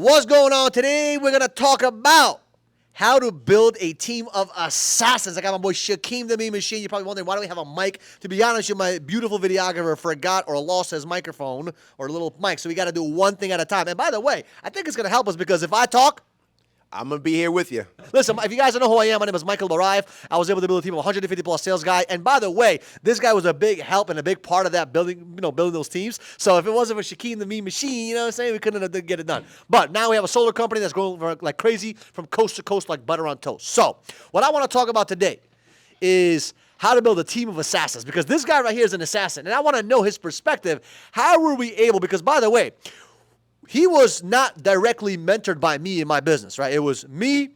What's going on today? We're going to talk about how to build a team of assassins. I got my boy Shakeem the Meme Machine. You're probably wondering, why do we have a mic? To be honest, my beautiful videographer forgot or lost his microphone or a little mic, so we got to do one thing at a time. And by the way, I think it's going to help us because if I talk, I'm going to be here with you. Listen, if you guys don't know who I am, my name is Michael Barayev. I was able to build a team of 150-plus sales guy. And by the way, this guy was a big help and a big part of that building those teams. So if it wasn't for Shakeem the Meme Machine, you know what I'm saying, we couldn't have get it done. But now we have a solar company that's growing like crazy from coast to coast like butter on toast. So what I want to talk about today is how to build a team of assassins, because this guy right here is an assassin. And I want to know his perspective. How were we able, because by the way, he was not directly mentored by me in my business, right? It was me,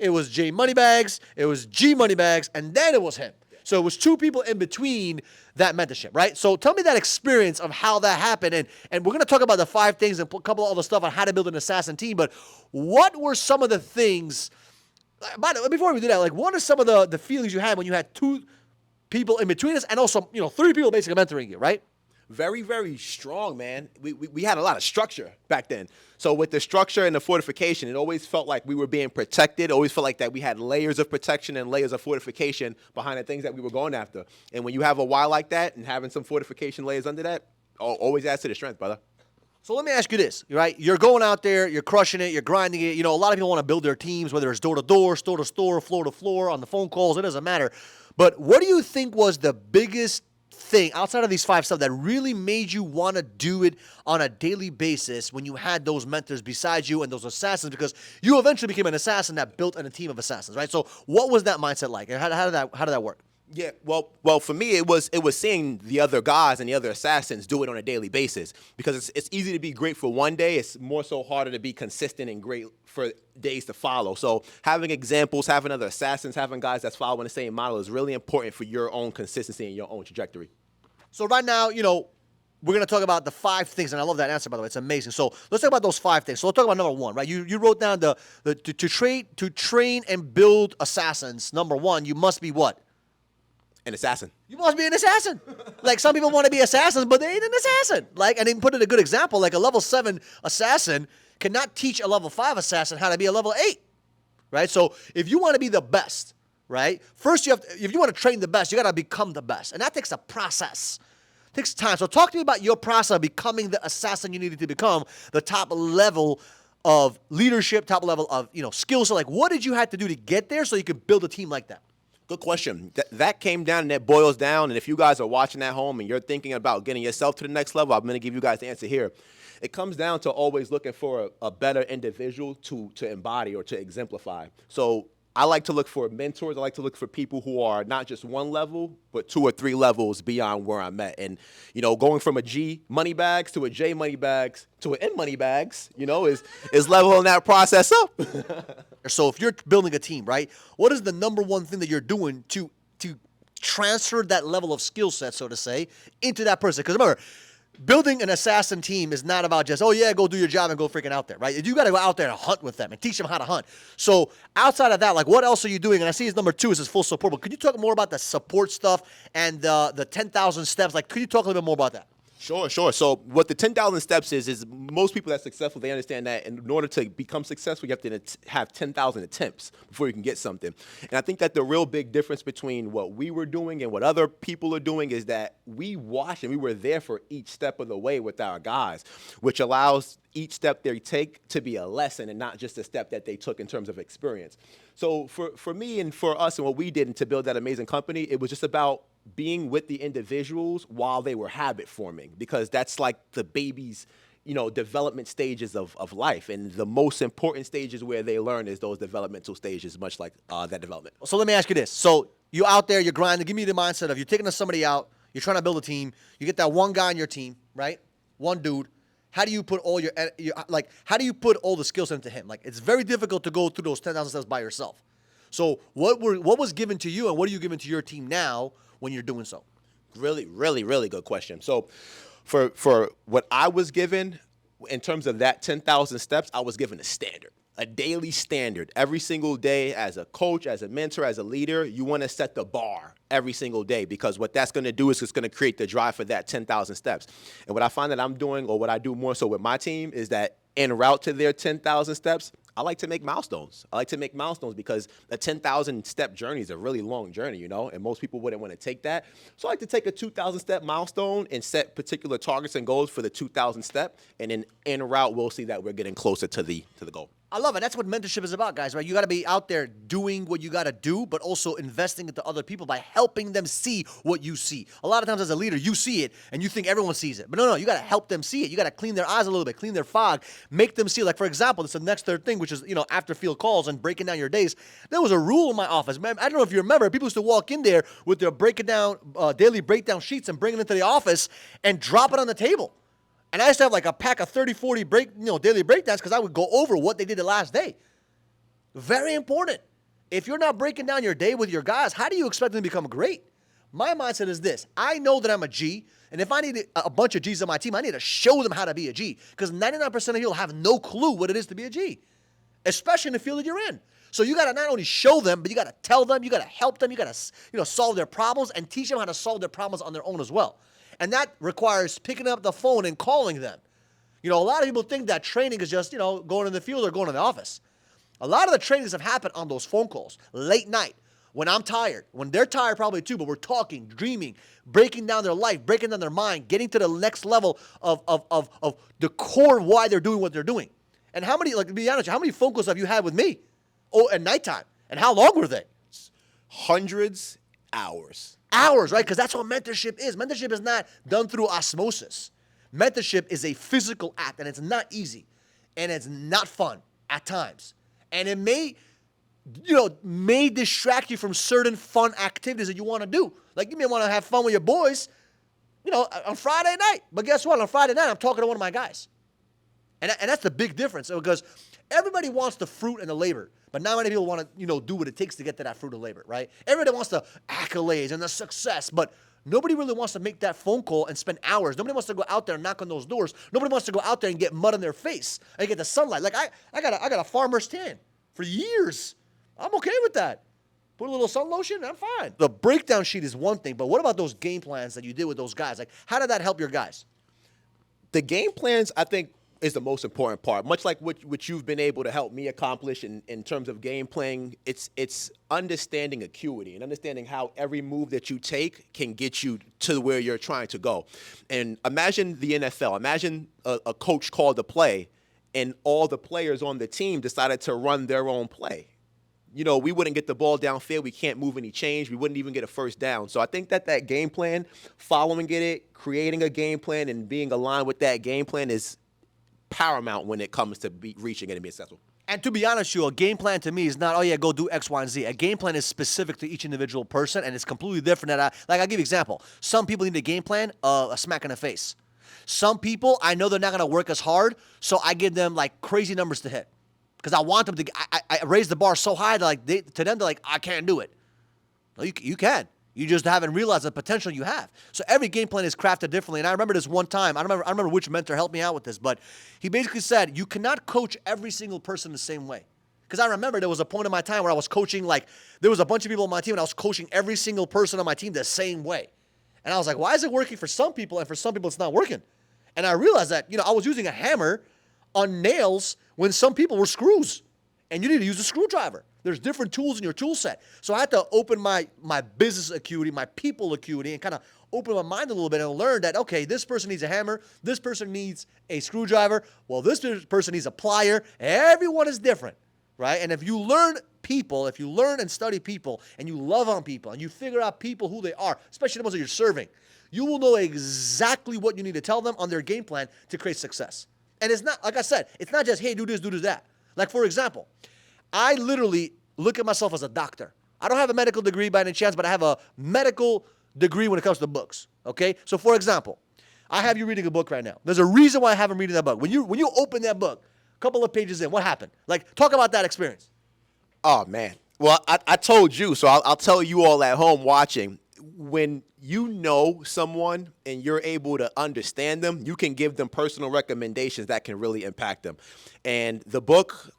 it was J Moneybags, it was G Moneybags, and then it was him. So it was two people in between that mentorship, right? So tell me that experience of how that happened. And we're going to talk about the 5 things and a couple of other stuff on how to build an assassin team. But what were some of the things, by the way, before we do that, like what are some of the feelings you had when you had 2 people in between us and also, 3 people basically mentoring you, right? Very, very strong, man. We had a lot of structure back then. So with the structure and the fortification, it always felt like we were being protected. It always felt like that we had layers of protection and layers of fortification behind the things that we were going after. And when you have a why like that and having some fortification layers under that, always adds to the strength, brother. So let me ask you this, right? You're going out there, you're crushing it, you're grinding it. A lot of people want to build their teams, whether it's door to door, store to store, floor to floor, on the phone calls, it doesn't matter. But what do you think was the biggest thing outside of these 5 stuff that really made you want to do it on a daily basis when you had those mentors beside you and those assassins, because you eventually became an assassin that built a team of assassins, right? So what was that mindset like? How did that work? Yeah, well, for me, it was seeing the other guys and the other assassins do it on a daily basis, because it's easy to be great for one day. It's more so harder to be consistent and great for days to follow. So having examples, having other assassins, having guys that's following the same model is really important for your own consistency and your own trajectory. So right now, we're going to talk about the 5 things, and I love that answer, by the way. It's amazing. So let's talk about those 5 things. So let's talk about number 1, right? You wrote down to train and build assassins. Number 1, you must be what? An assassin. You must be an assassin. Like, some people want to be assassins, but they ain't an assassin. Like, and they put in a good example, like a level 7 assassin cannot teach a level 5 assassin how to be a level 8, right? So if you want to be the best, right, first if you want to train the best, you got to become the best. And that takes a process. It takes time. So talk to me about your process of becoming the assassin you needed to become, the top level of leadership, top level of, skills. So, like, what did you have to do to get there so you could build a team like that? Good question. That came down and that boils down. And if you guys are watching at home and you're thinking about getting yourself to the next level, I'm going to give you guys the answer here. It comes down to always looking for a better individual to embody or to exemplify. So I like to look for mentors. I like to look for people who are not just 1 level, but 2 or 3 levels beyond where I'm at. And, going from a G Moneybags to a J Moneybags to an N Moneybags, is leveling that process up. So if you're building a team, right, what is the number 1 thing that you're doing to transfer that level of skill set, so to say, into that person? Because remember, building an assassin team is not about just, go do your job and go freaking out there, right? You got to go out there and hunt with them and teach them how to hunt. So outside of that, like, what else are you doing? And I see his number 2 is his full support. But could you talk more about the support stuff and the 10,000 steps? Like, could you talk a little bit more about that? Sure. So what the 10,000 steps is most people that are successful, they understand that in order to become successful, you have to have 10,000 attempts before you can get something. And I think that the real big difference between what we were doing and what other people are doing is that we watched and we were there for each step of the way with our guys, which allows each step they take to be a lesson and not just a step that they took in terms of experience. So for me and for us and what we did and to build that amazing company, it was just about being with the individuals while they were habit forming, because that's like the baby's, development stages of life. And the most important stages where they learn is those developmental stages, much like that development. So let me ask you this. So you out there, you're grinding. Give me the mindset of you're taking somebody out, you're trying to build a team. You get that 1 guy on your team, right? 1 dude. How do you put all how do you put all the skills into him? Like, it's very difficult to go through those 10,000 steps by yourself. So what was given to you and what are you giving to your team now when you're doing so? Really, really, really good question. So for what I was given in terms of that 10,000 steps, I was given a standard. a daily standard every single day as a coach, as a mentor, as a leader. You want to set the bar every single day, because what that's going to do is it's going to create the drive for that 10,000 steps. And what I find that I'm doing, or what I do more so with my team, is that en route to their 10,000 steps, I like to make milestones. I like to make milestones because a 10,000 step journey is a really long journey, you know, and most people wouldn't want to take that. So I like to take a 2,000 step milestone and set particular targets and goals for the 2,000 step, and then en route we'll see that we're getting closer to the goal. I love it. That's what mentorship is about, guys, right? You got to be out there doing what you got to do, but also investing into other people by helping them see what you see. A lot of times as a leader, you see it and you think everyone sees it. But no, you got to help them see it. You got to clean their eyes a little bit, clean their fog, make them see. Like, for example, this is the next third thing, which is, after field calls and breaking down your days. There was a rule in my office. Man, I don't know if you remember, people used to walk in there with their breaking down, daily breakdown sheets and bring it into the office and drop it on the table. And I used to have like a pack of 30, 40 daily breakdowns because I would go over what they did the last day. Very important. If you're not breaking down your day with your guys, how do you expect them to become great? My mindset is this. I know that I'm a G, and if I need a bunch of Gs on my team, I need to show them how to be a G because 99% of people have no clue what it is to be a G, especially in the field that you're in. So you got to not only show them, but you got to tell them, you got to help them, you got to solve their problems and teach them how to solve their problems on their own as well. And that requires picking up the phone and calling them. A lot of people think that training is just, going in the field or going to the office. A lot of the trainings have happened on those phone calls, late night, when I'm tired, when they're tired probably too, but we're talking, dreaming, breaking down their life, breaking down their mind, getting to the next level of the core of why they're doing what they're doing. And how many, to be honest, how many phone calls have you had with me? At nighttime? And how long were they? Hundreds, hours. Hours, right? Because that's what mentorship is. Mentorship is not done through osmosis. Mentorship is a physical act, and it's not easy, and it's not fun at times. And it may distract you from certain fun activities that you want to do. Like you may want to have fun with your boys, on Friday night. But guess what? On Friday night, I'm talking to one of my guys. And that's the big difference because everybody wants the fruit and the labor. But not many people want to, do what it takes to get to that fruit of labor, right? Everybody wants the accolades and the success, but nobody really wants to make that phone call and spend hours. Nobody wants to go out there and knock on those doors. Nobody wants to go out there and get mud on their face and get the sunlight. Like I got a farmer's tan for years. I'm okay with that. Put a little sun lotion, I'm fine. The breakdown sheet is one thing, but what about those game plans that you did with those guys? Like, how did that help your guys? The game plans, I think, is the most important part. Much like what you've been able to help me accomplish in terms of game playing, it's understanding acuity and understanding how every move that you take can get you to where you're trying to go. And imagine the NFL. Imagine a coach called a play, and all the players on the team decided to run their own play. We wouldn't get the ball downfield. We can't move any change. We wouldn't even get a first down. So I think that game plan, following it, creating a game plan, and being aligned with that game plan is paramount when it comes to reaching it and being successful. And to be honest, a game plan to me is not, go do X, Y, and Z. A game plan is specific to each individual person, and it's completely different. I'll give you an example. Some people need a game plan, a smack in the face. Some people, I know they're not going to work as hard, so I give them, crazy numbers to hit. Because I want them to, I raise the bar so high that, to them, they're like, I can't do it. No, you can. You just haven't realized the potential you have. So every game plan is crafted differently. And I remember this one time, I don't remember which mentor helped me out with this, but he basically said, you cannot coach every single person the same way. Because I remember there was a point in my time where I was coaching, there was a bunch of people on my team, and I was coaching every single person on my team the same way. And I was like, why is it working for some people, and for some people it's not working? And I realized that, I was using a hammer on nails when some people were screws. And you need to use a screwdriver. There's different tools in your tool set. So I had to open my business acuity, my people acuity, and kind of open my mind a little bit and learn that, okay, this person needs a hammer, this person needs a screwdriver, well, this person needs a plier. Everyone is different, right? And if you learn people, if you learn and study people, and you love on people, and you figure out people who they are, especially the ones that you're serving, you will know exactly what you need to tell them on their game plan to create success. And it's not, like I said, it's not just, hey, do this, that. Like, for example, I literally look at myself as a doctor. I don't have a medical degree by any chance, but I have a medical degree when it comes to books, okay? So, for example, I have you reading a book right now. There's a reason why I have him reading that book. When you open that book, a couple of pages in, what happened? Talk about that experience. Oh, man. Well, I told you, so I'll tell you all at home watching. When you know someone and you're able to understand them, you can give them personal recommendations that can really impact them. And the book,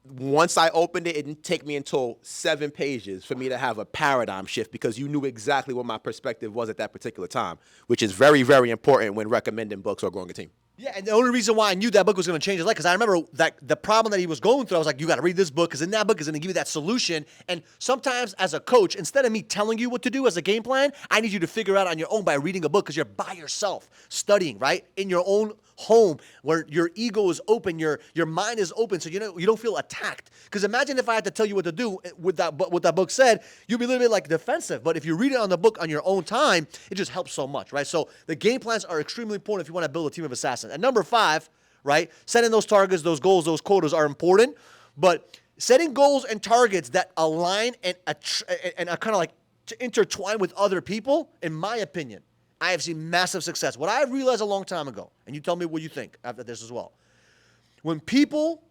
once I opened it, it didn't take me until 7 pages for me to have a paradigm shift because you knew exactly what my perspective was at that particular time, which is very, very important when recommending books or growing a team. Yeah, and the only reason why I knew that book was going to change his life, because I remember that the problem that he was going through, I was like, you got to read this book, because in that book is going to give you that solution. And sometimes as a coach, instead of me telling you what to do as a game plan, I need you to figure out on your own by reading a book, because you're by yourself, studying, right? In your own home, where your ego is open, your mind is open, so you don't feel attacked. Because imagine if I had to tell you what to do with what that book said, you'd be a little bit like defensive. But if you read it on the book on your own time, it just helps so much, right? So the game plans are extremely important if you want to build a team of assassins. And number 5, right? Setting those targets, those goals, those quotas are important, but setting goals and targets that align and are kind of like intertwine with other people, in my opinion, I have seen massive success. What I realized a long time ago, and you tell me what you think after this as well. When people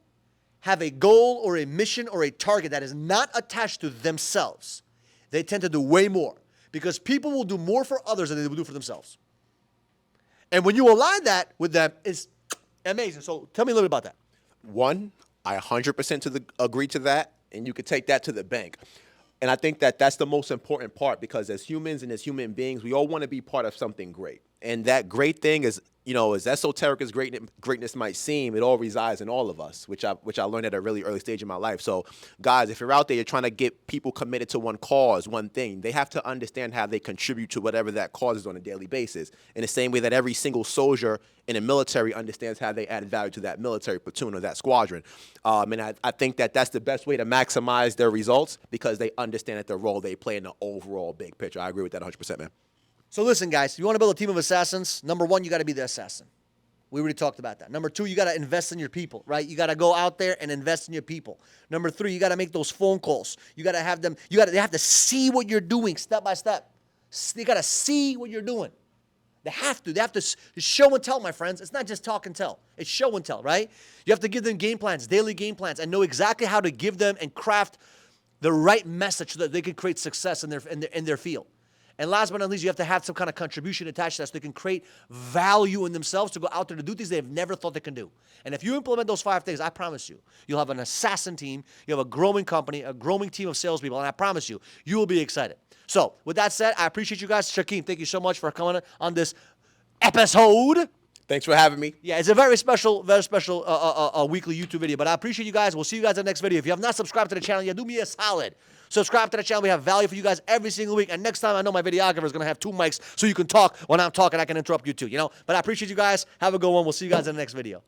have a goal or a mission or a target that is not attached to themselves, they tend to do way more, because people will do more for others than they will do for themselves. And when you align that with them, it's amazing. So tell me a little bit about that. One, I 100% agree to that, and you could take that to the bank. And I think that that's the most important part, because as humans and as human beings, we all want to be part of something great. And that great thing is, as esoteric as greatness might seem, it all resides in all of us, which I learned at a really early stage in my life. So, guys, if you're out there, you're trying to get people committed to one cause, one thing, they have to understand how they contribute to whatever that cause is on a daily basis. In the same way that every single soldier in the military understands how they add value to that military platoon or that squadron. And I think that that's the best way to maximize their results, because they understand that the role they play in the overall big picture. I agree with that 100%, man. So listen, guys, if you want to build a team of assassins, number 1, you got to be the assassin. We already talked about that. Number 2, you got to invest in your people, right? You got to go out there and invest in your people. Number 3, you got to make those phone calls. You got to have them, they have to see what you're doing step by step. They got to see what you're doing. They have to show and tell, my friends. It's not just talk and tell. It's show and tell, right? You have to give them game plans, daily game plans, and know exactly how to give them and craft the right message so that they can create success in their field. And last but not least, you have to have some kind of contribution attached to that so they can create value in themselves to go out there to do things they've never thought they can do. And if you implement those 5 things, I promise you, you'll have an assassin team, you have a growing company, a growing team of salespeople, and I promise you, you will be excited. So with that said, I appreciate you guys. Shaquem, thank you so much for coming on this episode. Thanks for having me. Yeah, it's a very special weekly YouTube video, but I appreciate you guys. We'll see you guys in the next video. If you have not subscribed to the channel yet, do me a solid. Subscribe to the channel. We have value for you guys every single week. And next time, I know my videographer is going to have 2 mics so you can talk when I'm talking. I can interrupt you too, But I appreciate you guys. Have a good one. We'll see you guys in the next video.